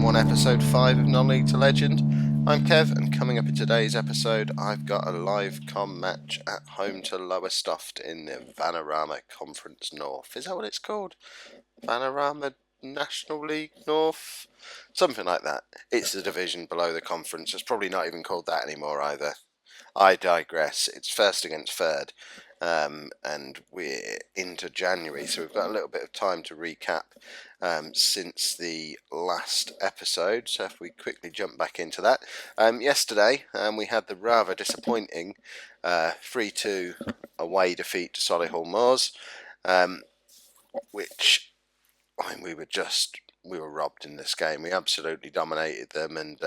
Season 1, Episode 5 of Non-League to Legend. I'm Kev, and coming up in today's episode, I've got a live com match at home to Lowestoft in the Vanarama Conference North. Is that what it's called? Vanarama National League North? Something like that. It's the division below the conference. It's probably not even called that anymore either. I digress. It's first against third, and we're into January, so we've got a little bit of time to recap since the last episode. So if we quickly jump back into that, yesterday we had the rather disappointing 3-2 away defeat to Solihull Moors, which we were robbed in this game. We absolutely dominated them, and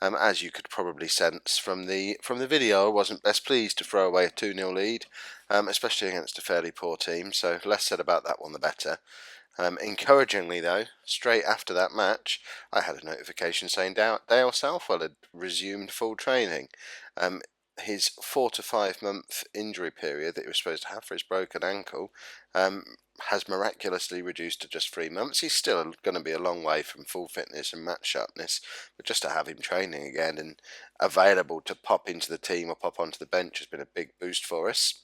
as you could probably sense from the video, I wasn't best pleased to throw away a 2-0 lead, especially against a fairly poor team, so less said about that one the better. Encouragingly though, straight after that match, I had a notification saying Dale Southwell had resumed full training. His 4 to 5 month injury period that he was supposed to have for his broken ankle has miraculously reduced to just 3 months. He's still going to be a long way from full fitness and match sharpness, but just to have him training again and available to pop into the team or pop onto the bench has been a big boost for us.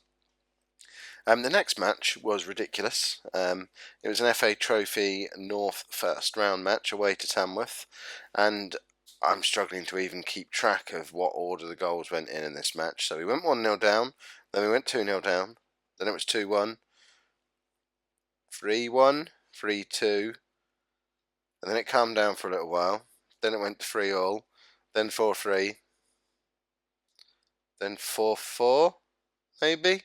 The next match was ridiculous. It was an FA Trophy North first round match away to Tamworth, and I'm struggling to even keep track of what order the goals went in this match. So we went 1-0 down, then we went 2-0 down, then it was 2-1, 3-1, 3-2, and then it calmed down for a little while. Then it went to 3-all, then 4-3, then 4-4, maybe?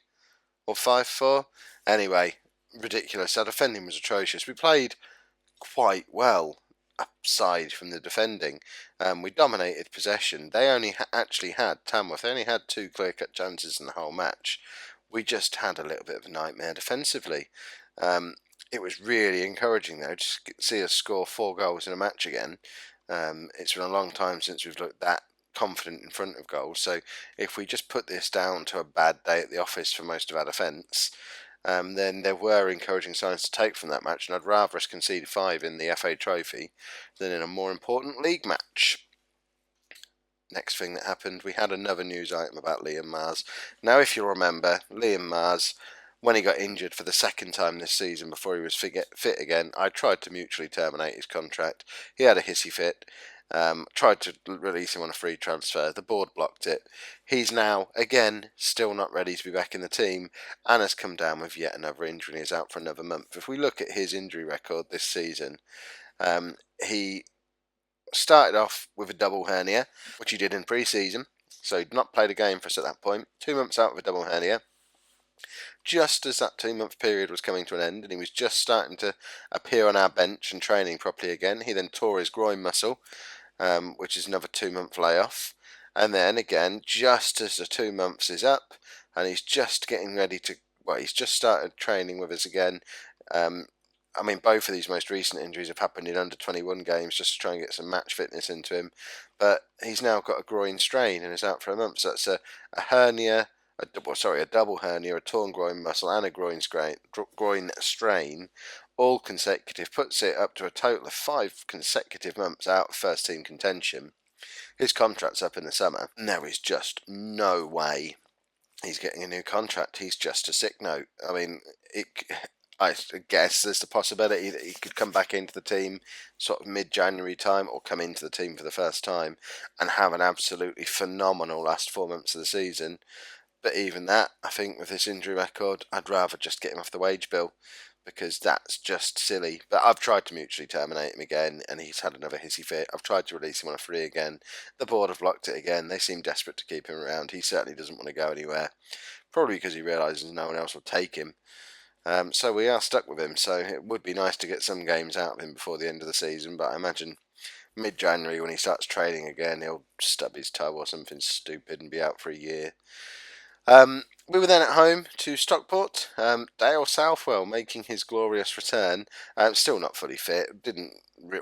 Or 5-4. Anyway, ridiculous. Our defending was atrocious. We played quite well, aside from the defending. We dominated possession. They only Tamworth, they only had 2 clear-cut chances in the whole match. We just had a little bit of a nightmare defensively. It was really encouraging, though, to see us score 4 goals in a match again. It's been a long time since we've looked that confident in front of goals, so if we just put this down to a bad day at the office for most of our defence, then there were encouraging signs to take from that match, and I'd rather us concede 5 in the FA Trophy than in a more important league match. Next thing that happened, we had another news item about Liam Mars. Now, if you'll remember, Liam Mars, when he got injured for the second time this season before he was fit again, I tried to mutually terminate his contract. He had a hissy fit. Tried to release him on a free transfer. The board blocked it. He's now, again, still not ready to be back in the team and has come down with yet another injury and is out for another month. If we look at his injury record this season, he started off with a double hernia, which he did in pre-season, so he'd not played a game for us at that point. 2 months out with a double hernia. Just as that 2-month period was coming to an end and he was just starting to appear on our bench and training properly again, he then tore his groin muscle, which is another 2-month layoff. And then again, just as the 2 months is up and he's just getting ready to, he's just started training with us again. Both of these most recent injuries have happened in under 21 games just to try and get some match fitness into him. But he's now got a groin strain and is out for a month. So that's a hernia, a double hernia, a torn groin muscle, and a groin strain, all consecutive, puts it up to a total of 5 consecutive months out of first team contention. His contract's up in the summer. There is just no way he's getting a new contract. He's just a sick note. I guess there's the possibility that he could come back into the team sort of mid-January time, or come into the team for the first time and have an absolutely phenomenal last 4 months of the season. But even that, I think with this injury record, I'd rather just get him off the wage bill, because that's just silly. But I've tried to mutually terminate him again, and he's had another hissy fit. I've tried to release him on a free again. The board have blocked it again. They seem desperate to keep him around. He certainly doesn't want to go anywhere, probably because he realises no one else will take him. So we are stuck with him. So it would be nice to get some games out of him before the end of the season, but I imagine mid-January, when he starts training again, he'll stub his toe or something stupid and be out for a year. We were then at home to Stockport. Dale Southwell making his glorious return. Still not fully fit.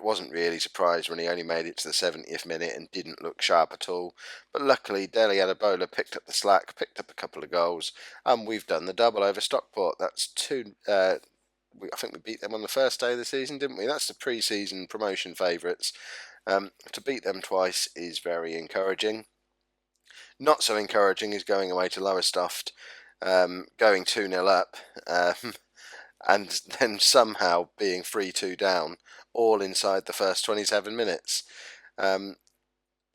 Wasn't really surprised when he only made it to the 70th minute and didn't look sharp at all. But luckily, Dele Adebola picked up the slack, picked up a couple of goals, and we've done the double over Stockport. That's two I think we beat them on the first day of the season, didn't we? That's the pre-season promotion favourites. To beat them twice is very encouraging. Not so encouraging is going away to Lowestoft, going 2-0 up, and then somehow being 3-2 down, all inside the first 27 minutes.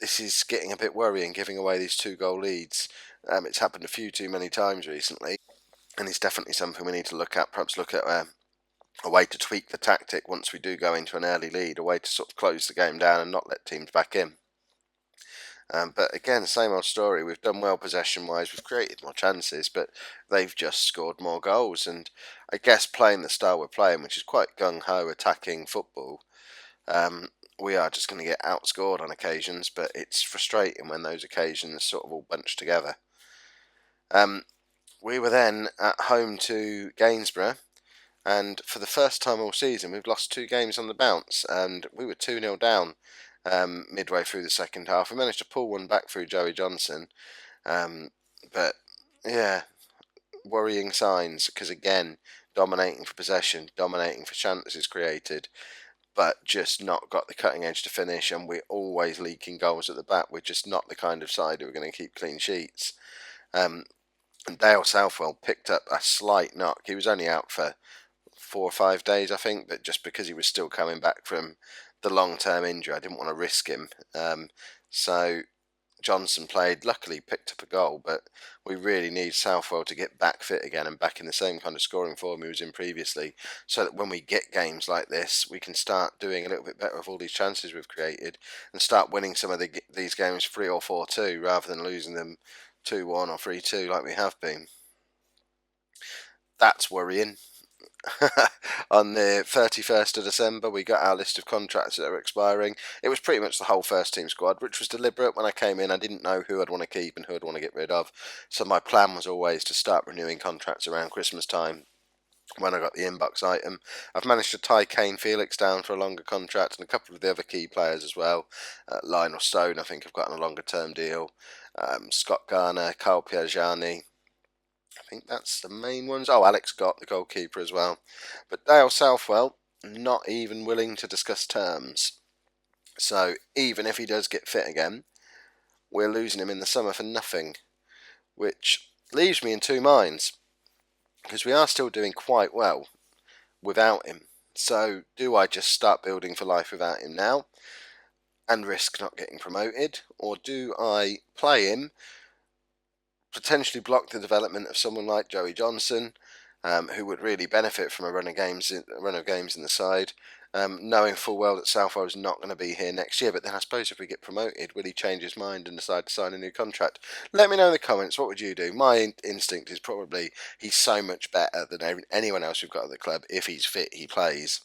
This is getting a bit worrying, giving away these 2-goal leads. It's happened a few too many times recently, and it's definitely something we need to look at. Perhaps look at a way to tweak the tactic once we do go into an early lead, a way to sort of close the game down and not let teams back in. But again, same old story. We've done well possession-wise. We've created more chances, but they've just scored more goals. And I guess playing the style we're playing, which is quite gung-ho attacking football, we are just going to get outscored on occasions. But it's frustrating when those occasions sort of all bunch together. We were then at home to Gainsborough, and for the first time all season, we've lost 2 games on the bounce, and we were 2-0 down. Midway through the second half, we managed to pull one back through Joey Johnson, but yeah, worrying signs, because again, dominating for possession, dominating for chances created, but just not got the cutting edge to finish, and we're always leaking goals at the back. We're just not the kind of side who are going to keep clean sheets. And Dale Southwell picked up a slight knock. He was only out for 4 or 5 days, I think, but just because he was still coming back from the long-term injury, I didn't want to risk him. So Johnson played, luckily picked up a goal, but we really need Southwell to get back fit again and back in the same kind of scoring form he was in previously, so that when we get games like this, we can start doing a little bit better with all these chances we've created and start winning some of these games 3 or 4-2 rather than losing them 2-1 or 3-2 like we have been. That's worrying. On the 31st of December, we got our list of contracts that are expiring. It was pretty much the whole first team squad, which was deliberate. When I came in, I didn't know who I'd want to keep and who I'd want to get rid of. So my plan was always to start renewing contracts around Christmas time when I got the inbox item. I've managed to tie Kane Felix down for a longer contract and a couple of the other key players as well. Lionel Stone, I think, I've gotten a longer term deal. Scott Garner, Kyle Piagiani. I think that's the main ones. Oh, Alex Gott, the goalkeeper as well. But Dale Southwell, not even willing to discuss terms. So even if he does get fit again, we're losing him in the summer for nothing, which leaves me in 2 minds, because we are still doing quite well without him. So do I just start building for life without him now and risk not getting promoted, or do I play him, potentially block the development of someone like Joey Johnson, who would really benefit from a run of games in the side, knowing full well that Southwell is not going to be here next year. But then I suppose if we get promoted, will he change his mind and decide to sign a new contract? Let me know in the comments. What would you do? My instinct is probably he's so much better than anyone else we've got at the club. If he's fit, he plays,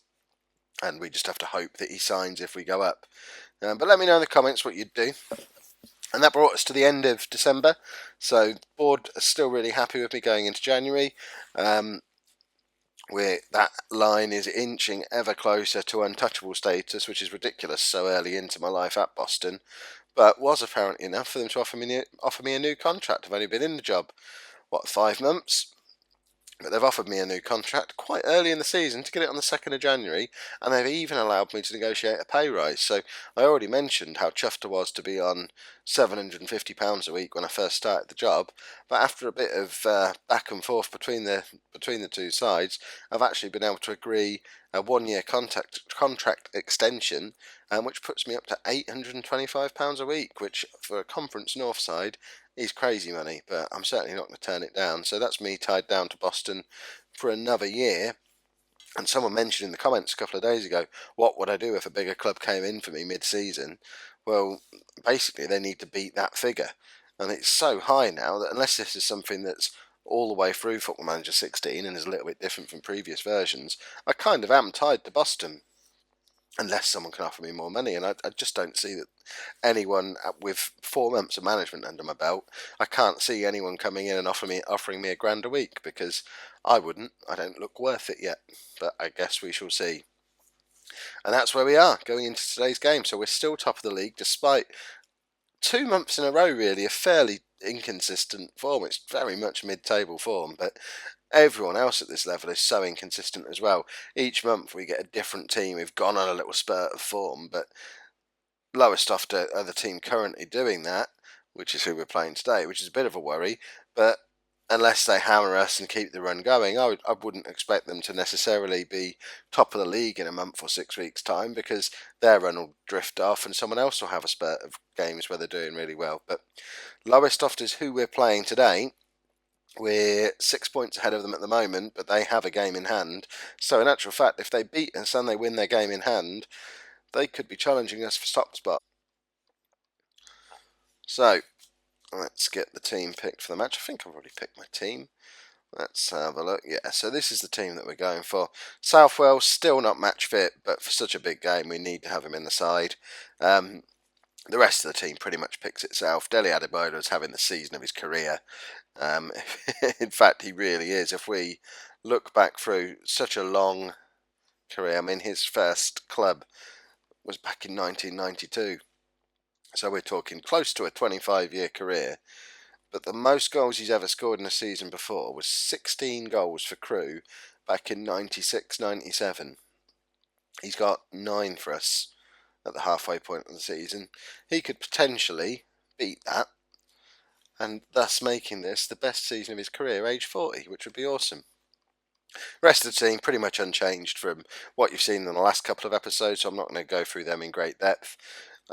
and we just have to hope that he signs if we go up. But let me know in the comments what you'd do. And that brought us to the end of December, so the board are still really happy with me going into January. That line is inching ever closer to untouchable status, which is ridiculous so early into my life at Boston, but was apparently enough for them to offer me a new contract. I've only been in the job, 5 months? But they've offered me a new contract quite early in the season to get it on the 2nd of January, and they've even allowed me to negotiate a pay rise. So I already mentioned how chuffed I was to be on £750 a week when I first started the job, but after a bit of back and forth between the 2 sides, I've actually been able to agree a 1-year contract extension, which puts me up to £825 a week, which for a Conference North side is crazy money, but I'm certainly not going to turn it down. So that's me tied down to Boston for another year. And someone mentioned in the comments a couple of days ago, what would I do if a bigger club came in for me mid-season? Well, basically they need to beat that figure, and it's so high now that unless this is something that's all the way through Football Manager 16 and is a little bit different from previous versions, I kind of am tied to Boston, unless someone can offer me more money. And I just don't see that anyone with 4 months of management under my belt, I can't see anyone coming in and offering me £1,000 a week, because I wouldn't. I don't look worth it yet, but I guess we shall see. And that's where we are going into today's game. So we're still top of the league despite 2 months in a row really of fairly inconsistent form. It's very much mid-table form, but everyone else at this level is so inconsistent as well. Each month we get a different team who've gone on a little spurt of form, but Lowestoft are the team currently doing that, which is who we're playing today, which is a bit of a worry. But unless they hammer us and keep the run going, I wouldn't expect them to necessarily be top of the league in a month or 6 weeks' time, because their run will drift off and someone else will have a spurt of games where they're doing really well. But Lowestoft is who we're playing today. We're 6 points ahead of them at the moment, but they have a game in hand. So in actual fact, if they beat us and they win their game in hand, they could be challenging us for top spot. So let's get the team picked for the match. I think I've already picked my team. Let's have a look. Yeah, so this is the team that we're going for. Southwell, still not match fit, but for such a big game, we need to have him in the side. The rest of the team pretty much picks itself. Dele Adebola is having the season of his career. In fact, he really is. If we look back through such a long career, I mean, his first club was back in 1992. So we're talking close to a 25-year career. But the most goals he's ever scored in a season before was 16 goals for Crewe back in 96-97. He's got 9 for us at the halfway point of the season. He could potentially beat that, and thus making this the best season of his career, age 40, which would be awesome. Rest of the team pretty much unchanged from what you've seen in the last couple of episodes, so I'm not going to go through them in great depth.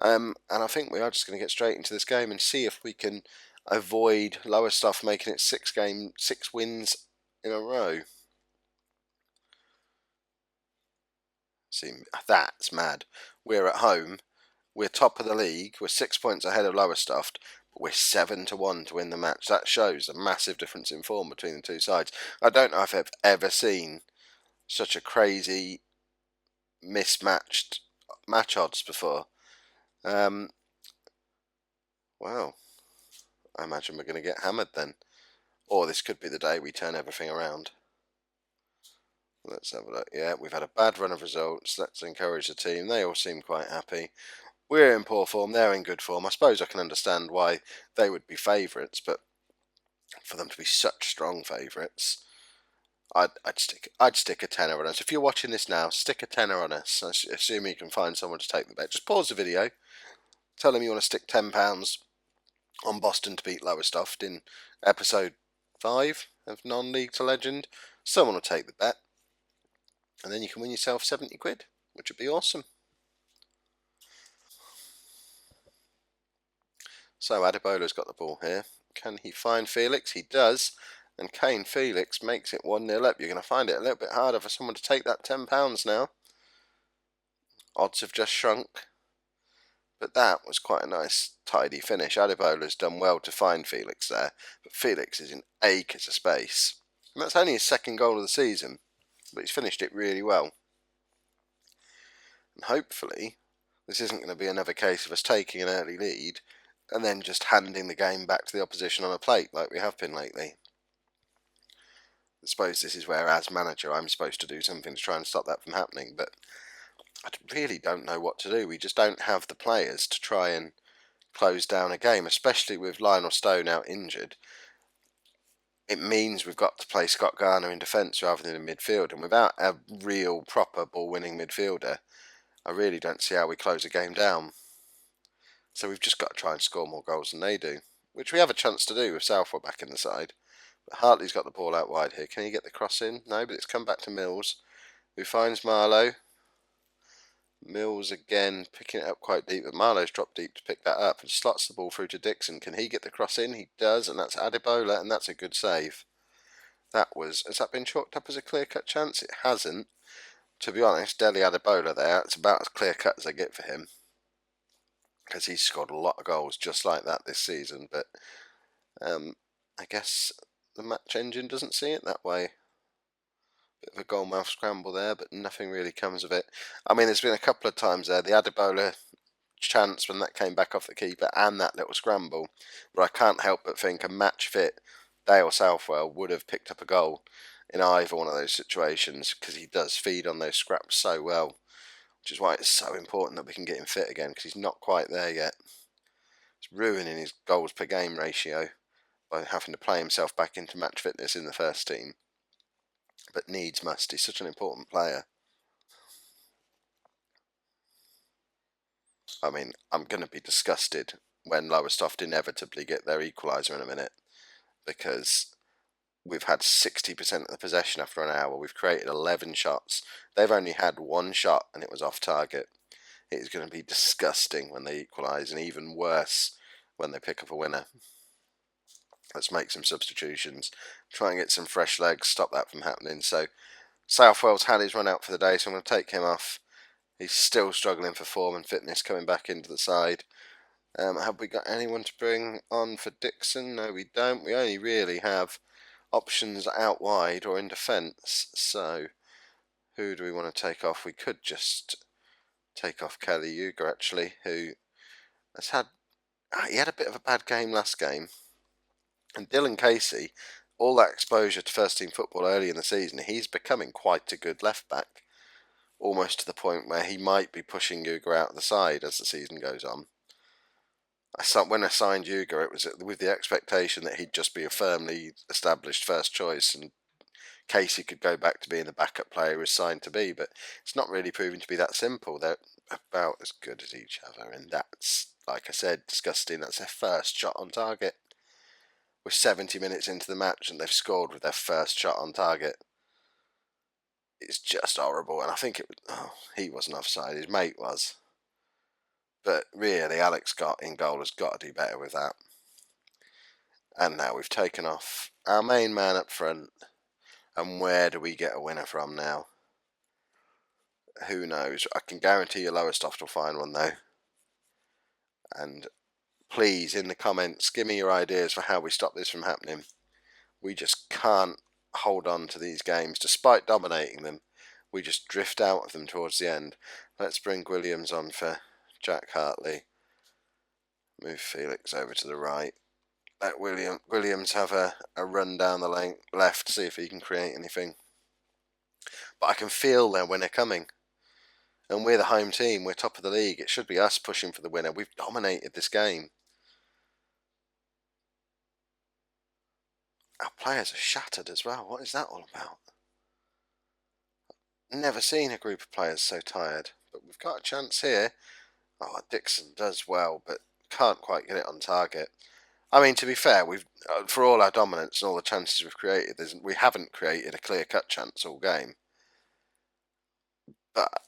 And I think we are just going to get straight into this game and see if we can avoid Lowestoft making it 6 wins in a row. See, that's mad. We're at home. We're top of the league. We're 6 points ahead of Lowestoft. But we're 7-1 to win the match. That shows a massive difference in form between the two sides. I don't know if I've ever seen such a crazy mismatched match odds before. Wow. I imagine we're going to get hammered then. Or this could be the day we turn everything around. Let's have a look. Yeah, we've had a bad run of results. Let's encourage the team. They all seem quite happy. We're in poor form. They're in good form. I suppose I can understand why they would be favourites, but for them to be such strong favourites, I'd stick a tenner on us. If you're watching this now, stick a tenner on us. Assuming you can find someone to take the bet. Just pause the video. Tell them you want to stick £10 on Boston to beat Lowestoft in episode 5 of Non-League to Legend. Someone will take the bet, and then you can win yourself 70 quid, which would be awesome. So Adebola's got the ball here. Can he find Felix? He does. And Kane Felix makes it 1-0 up. You're going to find it a little bit harder for someone to take that £10 now. Odds have just shrunk. But that was quite a nice, tidy finish. Adebola's done well to find Felix there. But Felix is in acres of space. And that's only his second goal of the season. But he's finished it really well. And hopefully, this isn't going to be another case of us taking an early lead and then just handing the game back to the opposition on a plate like we have been lately. I suppose this is where, as manager, I'm supposed to do something to try and stop that from happening, but I really don't know what to do. We just don't have the players to try and close down a game, especially with Lionel Stone out injured. It means we've got to play Scott Garner in defence rather than in midfield, and without a real proper ball-winning midfielder, I really don't see how we close a game down. So we've just got to try and score more goals than they do, which we have a chance to do with Southwell back in the side. But Hartley's got the ball out wide here. Can he get the cross in? No, but it's come back to Mills, who finds Marlowe. Mills again picking it up quite deep, but Marlowe's dropped deep to pick that up and slots the ball through to Dixon. Can he get the cross in? He does, and that's Adebola, and that's a good save. Has that been chalked up as a clear-cut chance? It hasn't. To be honest, Dele Adebola there, it's about as clear-cut as I get for him, because he's scored a lot of goals just like that this season, but I guess the match engine doesn't see it that way. Bit of a goalmouth scramble there, but nothing really comes of it. I mean, there's been a couple of times there, the Adebola chance when that came back off the keeper and that little scramble, but I can't help but think a match fit Dale Southwell would have picked up a goal in either one of those situations, because he does feed on those scraps so well, which is why it's so important that we can get him fit again, because he's not quite there yet. It's ruining his goals per game ratio by having to play himself back into match fitness in the first team. but needs must. He's such an important player. I mean, I'm going to be disgusted when Lowestoft inevitably get their equaliser in a minute, because we've had 60% of the possession after an hour. We've created 11 shots. They've only had one shot and it was off target. It is going to be disgusting when they equalise, and even worse when they pick up a winner. Let's make some substitutions, try and get some fresh legs, stop that from happening. So Southwell's had his run out for the day, so I'm going to take him off. He's still struggling for form and fitness coming back into the side. Have we got anyone to bring on for Dixon? No, we don't. We only really have options out wide or in defence. So who do we want to take off? We could just take off Kelly Uger, actually, who has had... He had a bit of a bad game last game. And Dylan Casey, all that exposure to first team football early in the season, he's becoming quite a good left back. Almost to the point where he might be pushing Uger out of the side as the season goes on. When I signed Uger, it was with the expectation that he'd just be a firmly established first choice and Casey could go back to being the backup player he was signed to be, but it's not really proving to be that simple. They're about as good as each other, and that's, like I said, disgusting. That's their first shot on target. We're 70 minutes into the match and they've scored with their first shot on target. It's just horrible, and I think he wasn't offside, his mate was. But really, Alex Scott in goal has got to do better with that. And now we've taken off our main man up front. And where do we get a winner from now? Who knows? I can guarantee you Lowestoft will find one though. And please, in the comments, give me your ideas for how we stop this from happening. We just can't hold on to these games. Despite dominating them, we just drift out of them towards the end. Let's bring Williams on for Jack Hartley. Move Felix over to the right. Let Williams have a run down the left, see if he can create anything. But I can feel their winner coming. And we're the home team, we're top of the league. It should be us pushing for the winner. We've dominated this game. Our players are shattered as well. What is that all about? Never seen a group of players so tired. But we've got a chance here. Oh, Dixon does well, but can't quite get it on target. I mean, to be fair, we've for all our dominance and all the chances we've created, we haven't created a clear-cut chance all game. But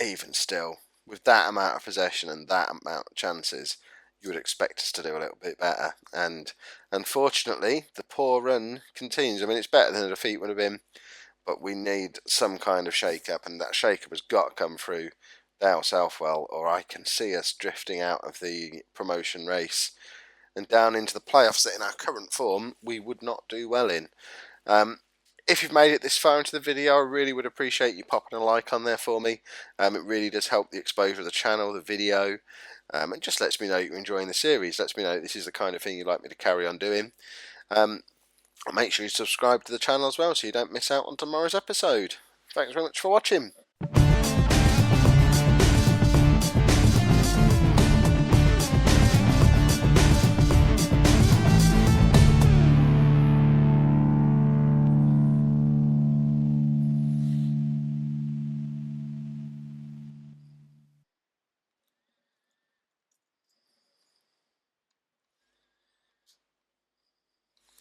even still, with that amount of possession and that amount of chances, you would expect us to do a little bit better. And unfortunately, the poor run continues. I mean, it's better than a defeat would have been, but we need some kind of shake-up, and that shake-up has got to come through Dale Southwell, or I can see us drifting out of the promotion race and down into the playoffs that in our current form we would not do well in. If you've made it this far into the video, I really would appreciate you popping a like on there for me. It really does help the exposure of the channel, the video, and just lets me know you're enjoying the series. Lets me know this is the kind of thing you'd like me to carry on doing. Make sure you subscribe to the channel as well so you don't miss out on tomorrow's episode. Thanks very much for watching.